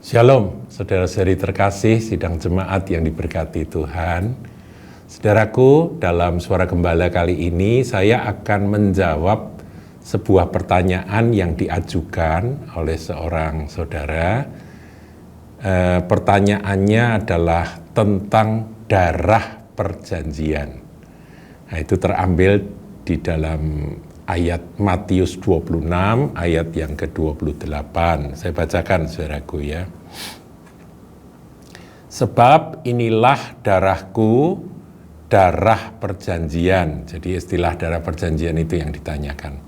Shalom, saudara-saudari terkasih, sidang jemaat yang diberkati Tuhan. Saudaraku, dalam Suara Gembala kali ini saya akan menjawab sebuah pertanyaan yang diajukan oleh seorang saudara. Pertanyaannya adalah tentang darah perjanjian. Nah, itu terambil di dalam ayat Matius 26, ayat yang ke-28. Saya bacakan, saudaraku ya. Sebab inilah darahku, darah perjanjian. Jadi istilah darah perjanjian itu yang ditanyakan.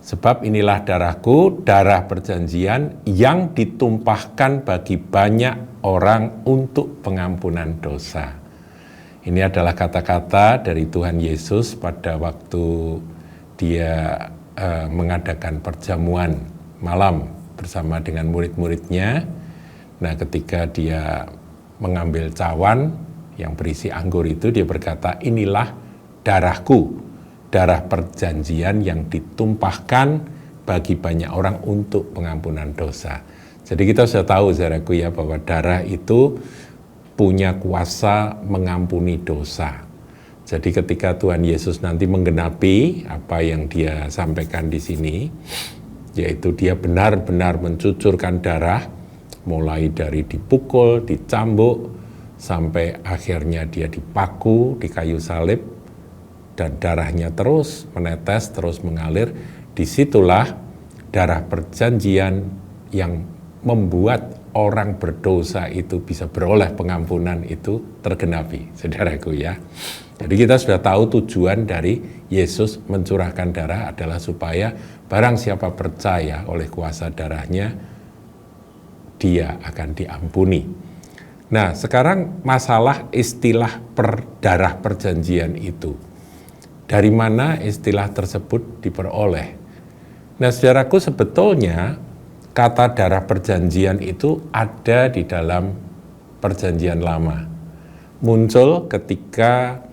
Sebab inilah darahku, darah perjanjian yang ditumpahkan bagi banyak orang untuk pengampunan dosa. Ini adalah kata-kata dari Tuhan Yesus pada waktu dia mengadakan perjamuan malam bersama dengan murid-muridnya. Nah, ketika dia mengambil cawan yang berisi anggur itu, dia berkata, inilah darahku, darah perjanjian yang ditumpahkan bagi banyak orang untuk pengampunan dosa. Jadi kita sudah tahu, saudaraku ya, bahwa darah itu punya kuasa mengampuni dosa. Jadi ketika Tuhan Yesus nanti menggenapi apa yang dia sampaikan di sini, yaitu dia benar-benar mencucurkan darah, mulai dari dipukul, dicambuk, sampai akhirnya dia dipaku di kayu salib, dan darahnya terus menetes, terus mengalir. Disitulah darah perjanjian yang membuat orang berdosa itu bisa beroleh pengampunan itu tergenapi, saudaraku ya. Jadi kita sudah tahu tujuan dari Yesus mencurahkan darah adalah supaya barang siapa percaya oleh kuasa darahnya, dia akan diampuni. Nah, sekarang masalah istilah darah perjanjian itu. Dari mana istilah tersebut diperoleh? Nah, saudaraku, sebetulnya kata darah perjanjian itu ada di dalam perjanjian lama. Muncul ketika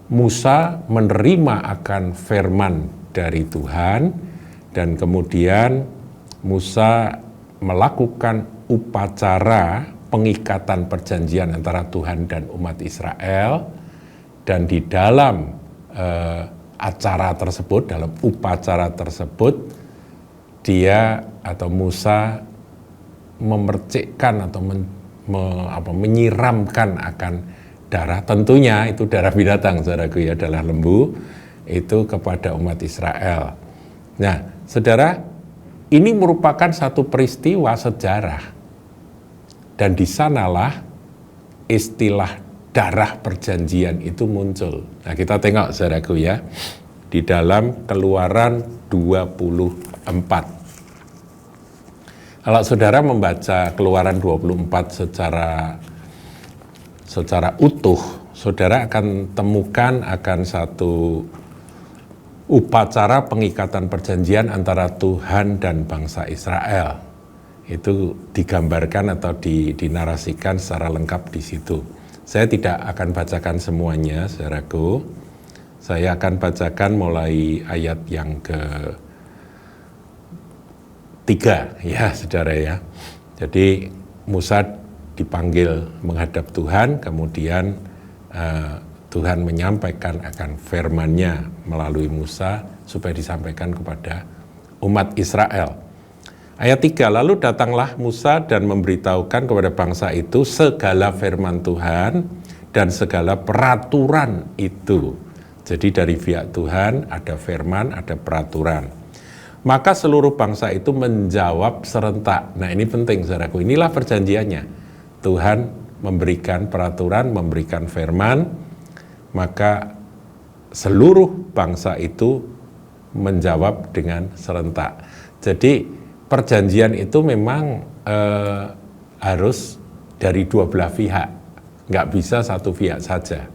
Musa menerima akan firman dari Tuhan, dan kemudian Musa melakukan upacara pengikatan perjanjian antara Tuhan dan umat Israel, dan di dalam acara tersebut, dalam upacara tersebut, dia atau Musa memercikkan atau menyiramkan akan darah, tentunya itu darah binatang, saudaraku ya, darah lembu itu kepada umat Israel. Nah, saudara, ini merupakan satu peristiwa sejarah, dan di sanalah istilah darah perjanjian itu muncul. Nah, kita tengok, saudaraku ya, di dalam Keluaran 24. Kalau saudara membaca Keluaran 24 secara utuh, saudara akan temukan akan satu upacara pengikatan perjanjian antara Tuhan dan bangsa Israel. Itu digambarkan atau dinarasikan secara lengkap di situ. Saya tidak akan bacakan semuanya, saudaraku. Saya akan bacakan mulai ayat yang ke-3, ya saudara ya. Jadi Musa dipanggil menghadap Tuhan, kemudian Tuhan menyampaikan akan firman-Nya melalui Musa supaya disampaikan kepada umat Israel. Ayat 3, lalu datanglah Musa dan memberitahukan kepada bangsa itu segala firman Tuhan dan segala peraturan itu. Jadi dari pihak Tuhan ada firman, ada peraturan. Maka seluruh bangsa itu menjawab serentak. Nah, ini penting, saudaraku. Inilah perjanjiannya. Tuhan memberikan peraturan, memberikan firman, maka seluruh bangsa itu menjawab dengan serentak. Jadi perjanjian itu memang harus dari dua belah pihak, nggak bisa satu pihak saja.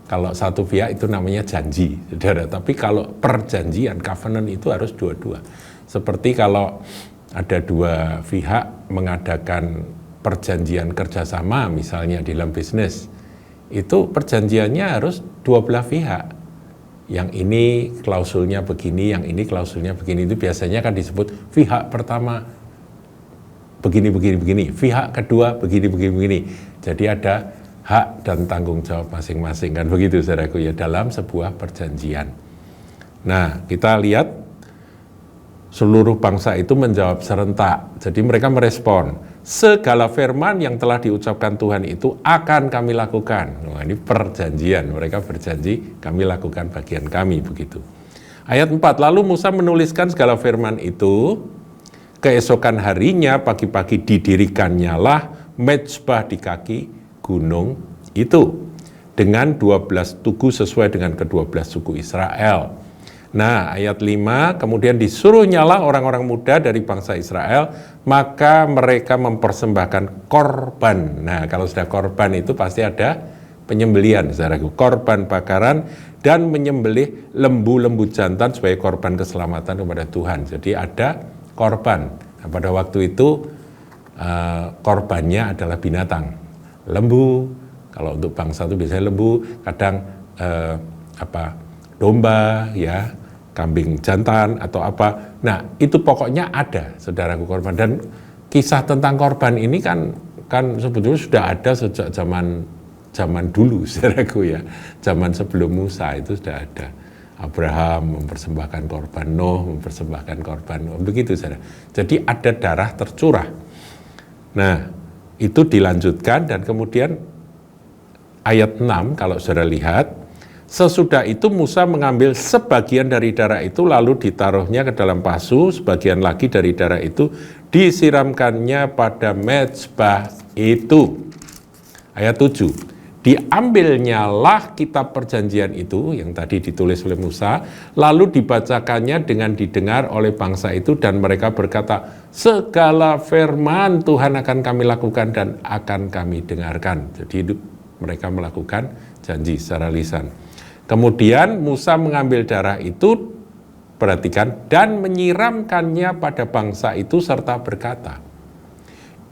Kalau satu pihak itu namanya janji, saudara. Tapi kalau perjanjian, covenant itu harus dua-dua. Seperti kalau ada dua pihak mengadakan perjanjian kerjasama, misalnya di dalam bisnis, itu perjanjiannya harus dua belah pihak. Yang ini klausulnya begini, yang ini klausulnya begini. Itu biasanya kan disebut pihak pertama begini, pihak kedua begini. Jadi ada hak dan tanggung jawab masing-masing, kan begitu saudaraku ya, dalam sebuah perjanjian. Nah, kita lihat seluruh bangsa itu menjawab serentak. Jadi mereka merespon, segala firman yang telah diucapkan Tuhan itu akan kami lakukan. Nah, ini perjanjian, mereka berjanji kami lakukan bagian kami, begitu. Ayat 4, lalu Musa menuliskan segala firman itu, keesokan harinya pagi-pagi didirikannya lah mezbah di kaki gunung itu dengan 12 tugu sesuai dengan ke-12 suku Israel. Nah, ayat 5, kemudian disuruh nyala orang-orang muda dari bangsa Israel, maka mereka mempersembahkan korban. Nah, kalau sudah korban itu pasti ada penyembelihan, saudaraku, korban bakaran dan menyembelih lembu-lembu jantan sebagai korban keselamatan kepada Tuhan. Jadi ada korban. Nah, pada waktu itu korbannya adalah binatang, lembu. Kalau untuk bangsa itu biasanya lembu, kadang domba, ya, kambing jantan atau apa. Nah, itu pokoknya ada, saudaraku, korban. Dan kisah tentang korban ini kan sebetulnya sudah ada sejak zaman dulu, saudaraku ya. Zaman sebelum Musa itu sudah ada. Abraham mempersembahkan korban, Nuh mempersembahkan korban, begitu saudara. Jadi ada darah tercurah. Nah, itu dilanjutkan dan kemudian ayat 6 kalau saudara lihat, sesudah itu Musa mengambil sebagian dari darah itu lalu ditaruhnya ke dalam pasu, sebagian lagi dari darah itu disiramkannya pada mezbah itu. Ayat 7, diambilnya lah kitab perjanjian itu yang tadi ditulis oleh Musa, lalu dibacakannya dengan didengar oleh bangsa itu dan mereka berkata, segala firman Tuhan akan kami lakukan dan akan kami dengarkan. Jadi mereka melakukan janji secara lisan. Kemudian Musa mengambil darah itu, perhatikan, dan menyiramkannya pada bangsa itu serta berkata,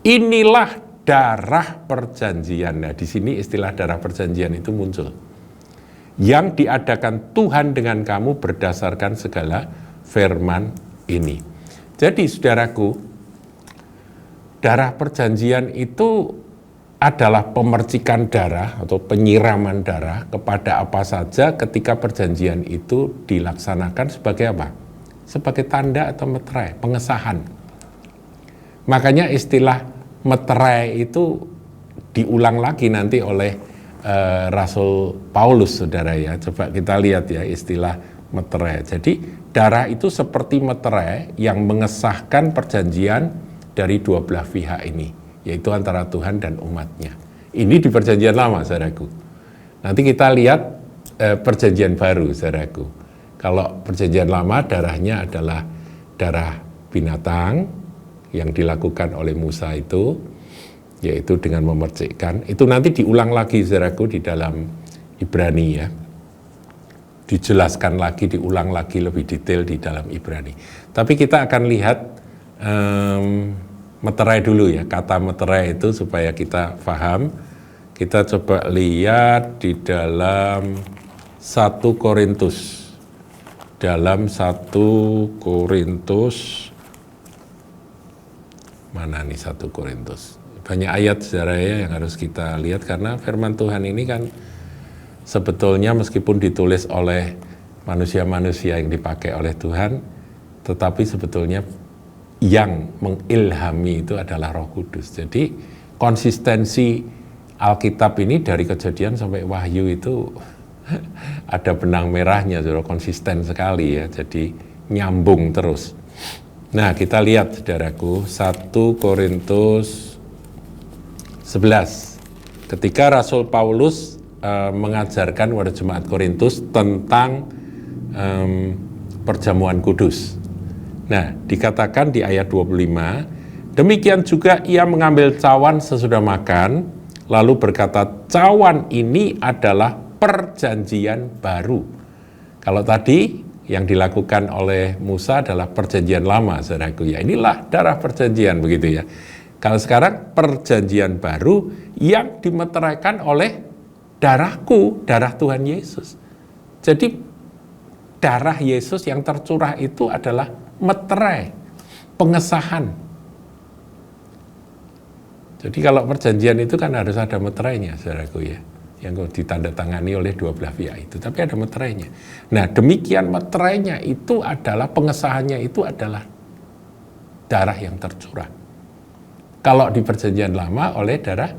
inilah darah perjanjian. Nah, di sini istilah darah perjanjian itu muncul. Yang diadakan Tuhan dengan kamu berdasarkan segala firman ini. Jadi, saudaraku, darah perjanjian itu adalah pemercikan darah atau penyiraman darah kepada apa saja ketika perjanjian itu dilaksanakan sebagai apa? Sebagai tanda atau meterai, pengesahan. Makanya istilah meterai itu diulang lagi nanti oleh Rasul Paulus, saudara ya. Coba kita lihat ya istilah meterai. Jadi darah itu seperti meterai yang mengesahkan perjanjian dari dua belah pihak ini, yaitu antara Tuhan dan umatnya. Ini di perjanjian lama, saudaraku. Nanti kita lihat perjanjian baru, saudaraku. Kalau perjanjian lama darahnya adalah darah binatang yang dilakukan oleh Musa itu, yaitu dengan memercikkan. Itu nanti diulang lagi, saudaraku, di dalam Ibrani ya. Dijelaskan lagi, diulang lagi lebih detail di dalam Ibrani. Tapi kita akan lihat meterai dulu ya, kata meterai itu supaya kita paham. Kita coba lihat di dalam 1 Korintus. Dalam 1 Korintus, mana nih 1 Korintus? Banyak ayat saudara ya yang harus kita lihat karena firman Tuhan ini kan sebetulnya meskipun ditulis oleh manusia-manusia yang dipakai oleh Tuhan, tetapi sebetulnya yang mengilhami itu adalah Roh Kudus. Jadi konsistensi Alkitab ini dari Kejadian sampai Wahyu itu ada benang merahnya, saudara, konsisten sekali ya. Jadi nyambung terus. Nah, kita lihat saudaraku 1 Korintus 11. Ketika Rasul Paulus mengajarkan kepada jemaat Korintus tentang perjamuan kudus. Nah, dikatakan di ayat 25, demikian juga ia mengambil cawan sesudah makan, lalu berkata, cawan ini adalah perjanjian baru. Kalau tadi yang dilakukan oleh Musa adalah perjanjian lama, saudaraku ya. Inilah darah perjanjian, begitu ya. Kalau sekarang perjanjian baru yang dimeteraikan oleh darahku, darah Tuhan Yesus. Jadi darah Yesus yang tercurah itu adalah meterai, pengesahan. Jadi kalau perjanjian itu kan harus ada meterainya, saudaraku ya, yang ditandatangani oleh dua belah pihak itu, tapi ada meterainya. Nah, demikian meterainya itu adalah, pengesahannya itu adalah darah yang tercurah. Kalau di perjanjian lama oleh darah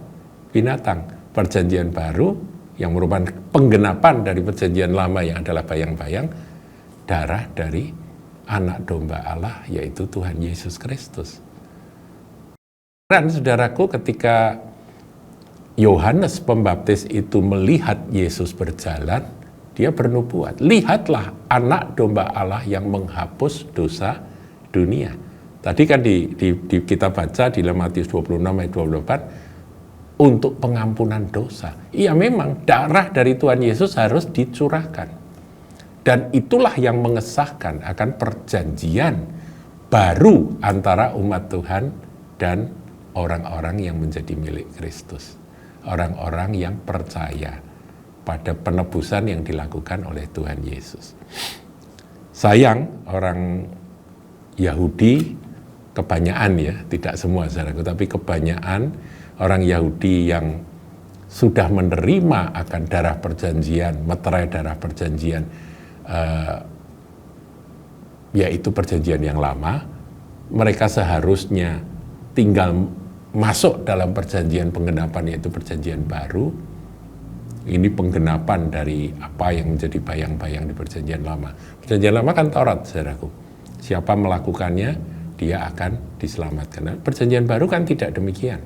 binatang, perjanjian baru yang merupakan penggenapan dari perjanjian lama yang adalah bayang-bayang, darah dari anak domba Allah, yaitu Tuhan Yesus Kristus. Dan saudaraku, ketika Yohanes Pembaptis itu melihat Yesus berjalan, dia bernubuat, lihatlah anak domba Allah yang menghapus dosa dunia. Tadi kan kita baca di Matius 26 ayat 24, untuk pengampunan dosa. Iya, memang darah dari Tuhan Yesus harus dicurahkan. Dan itulah yang mengesahkan akan perjanjian baru antara umat Tuhan dan orang-orang yang menjadi milik Kristus. Orang-orang yang percaya pada penebusan yang dilakukan oleh Tuhan Yesus. Sayang, orang Yahudi kebanyakan ya, tidak semua saudaraku, tapi kebanyakan orang Yahudi yang sudah menerima akan darah perjanjian, meterai darah perjanjian, yaitu perjanjian yang lama, mereka seharusnya tinggal masuk dalam perjanjian penggenapan, yaitu perjanjian baru. Ini penggenapan dari apa yang menjadi bayang-bayang di perjanjian lama. Perjanjian lama kan Taurat, saudaraku. Siapa melakukannya, dia akan diselamatkan. Nah, perjanjian baru kan tidak demikian.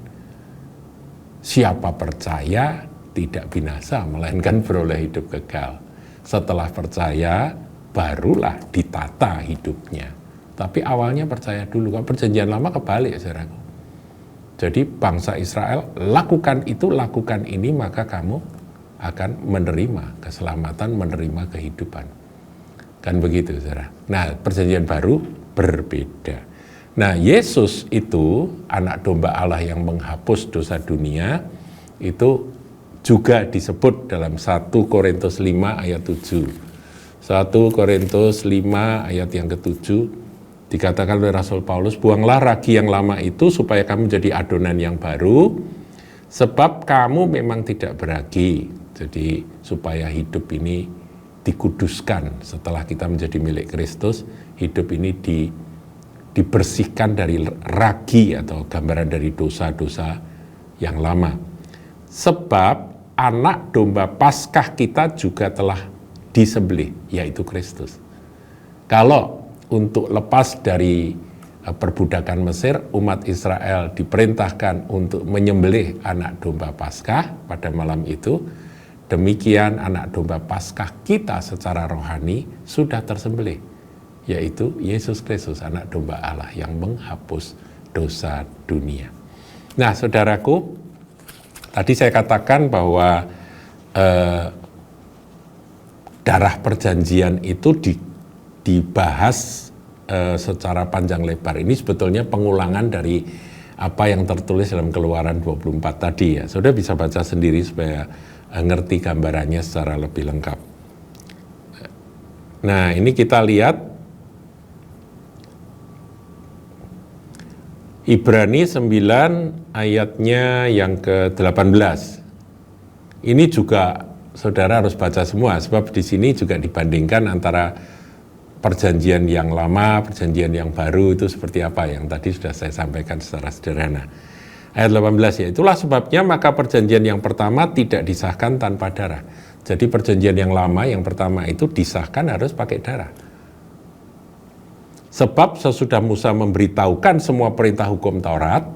Siapa percaya tidak binasa, melainkan beroleh hidup kekal. Setelah percaya, barulah ditata hidupnya. Tapi awalnya percaya dulu. Kalau perjanjian lama kebalik, saudaraku. Jadi bangsa Israel, lakukan itu, lakukan ini, maka kamu akan menerima keselamatan, menerima kehidupan. Kan begitu, saudara. Nah, perjanjian baru berbeda. Nah, Yesus itu anak domba Allah yang menghapus dosa dunia, itu juga disebut dalam 1 Korintus 5 ayat 7. 1 Korintus 5 ayat yang ke-7, dikatakan oleh Rasul Paulus, buanglah ragi yang lama itu supaya kamu jadi adonan yang baru, sebab kamu memang tidak beragi. Jadi supaya hidup ini dikuduskan setelah kita menjadi milik Kristus, hidup ini dibersihkan dari ragi atau gambaran dari dosa-dosa yang lama. Sebab anak domba Paskah kita juga telah disembelih, yaitu Kristus. Kalau untuk lepas dari perbudakan Mesir, umat Israel diperintahkan untuk menyembelih anak domba Paskah pada malam itu. Demikian anak domba Paskah kita secara rohani sudah tersembelih, yaitu Yesus Kristus, anak domba Allah yang menghapus dosa dunia. Nah, saudaraku, tadi saya katakan bahwa darah perjanjian itu dibahas secara panjang lebar. Ini sebetulnya pengulangan dari apa yang tertulis dalam Keluaran 24 tadi ya. Saudara bisa baca sendiri supaya ngerti gambarannya secara lebih lengkap. Nah, ini kita lihat Ibrani 9 ayatnya yang ke-18. Ini juga saudara harus baca semua, sebab di sini juga dibandingkan antara perjanjian yang lama, perjanjian yang baru itu seperti apa, yang tadi sudah saya sampaikan secara sederhana. Ayat 18, ya itulah sebabnya maka perjanjian yang pertama tidak disahkan tanpa darah. Jadi perjanjian yang lama yang pertama itu disahkan harus pakai darah. Sebab sesudah Musa memberitahukan semua perintah hukum Taurat,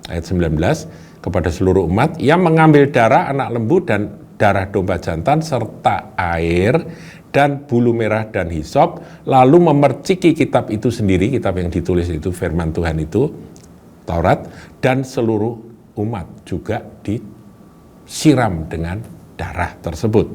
ayat 19, kepada seluruh umat, ia mengambil darah anak lembu dan darah domba jantan serta air dan bulu merah dan hisop, lalu memerciki kitab itu sendiri, kitab yang ditulis itu firman Tuhan itu, Taurat, dan seluruh umat juga disiram dengan darah tersebut.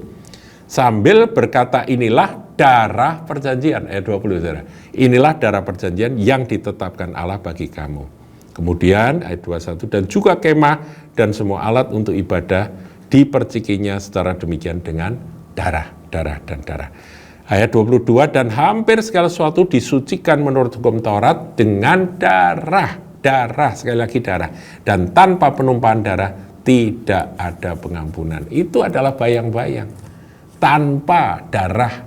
Sambil berkata, inilah darah perjanjian, ayat 20, saudara. Inilah darah perjanjian yang ditetapkan Allah bagi kamu. Kemudian ayat 21, dan juga kemah dan semua alat untuk ibadah dipercikinya secara demikian dengan darah, dan darah. Ayat 22, dan hampir segala sesuatu disucikan menurut hukum Taurat dengan darah. darah, sekali lagi darah. Dan tanpa penumpahan darah tidak ada pengampunan. Itu adalah bayang-bayang. Tanpa darah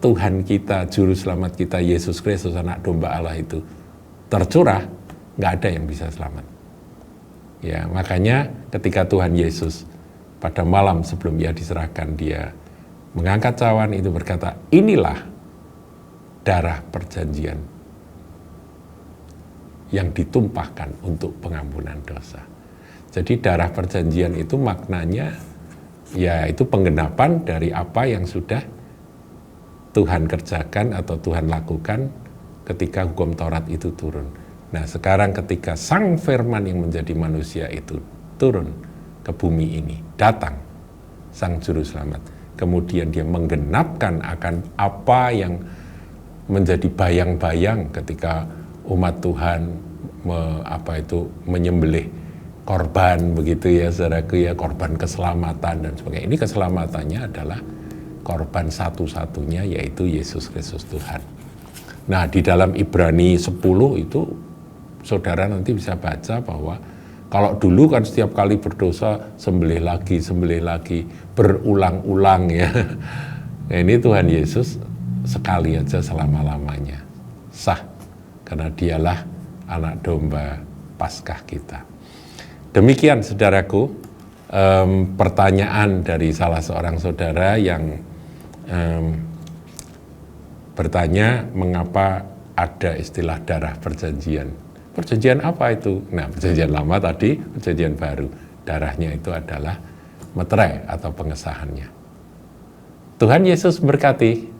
Tuhan kita, Juru Selamat kita, Yesus Kristus, Anak Domba Allah itu tercurah, nggak ada yang bisa selamat. Ya, makanya ketika Tuhan Yesus pada malam sebelum ia diserahkan, dia mengangkat cawan itu berkata, inilah darah perjanjian yang ditumpahkan untuk pengampunan dosa. Jadi darah perjanjian itu maknanya, ya itu penggenapan dari apa yang sudah Tuhan kerjakan atau Tuhan lakukan ketika hukum Taurat itu turun. Nah sekarang ketika Sang Firman yang menjadi manusia itu turun ke bumi ini, datang Sang Juru Selamat, kemudian dia menggenapkan akan apa yang menjadi bayang-bayang ketika umat Tuhan menyembelih korban begitu ya saudaraku ya, korban keselamatan dan sebagainya. Ini keselamatannya adalah korban satu-satunya, yaitu Yesus Kristus Tuhan. Nah di dalam Ibrani 10 itu saudara nanti bisa baca bahwa kalau dulu kan setiap kali berdosa sembelih lagi, berulang-ulang ya. Nah, ini Tuhan Yesus sekali aja selama-lamanya sah, karena dialah anak domba Paskah kita. Demikian saudaraku, pertanyaan dari salah seorang saudara yang bertanya mengapa ada istilah darah perjanjian. Perjanjian apa itu? Nah, perjanjian lama tadi, perjanjian baru. Darahnya itu adalah meterai atau pengesahannya. Tuhan Yesus berkati.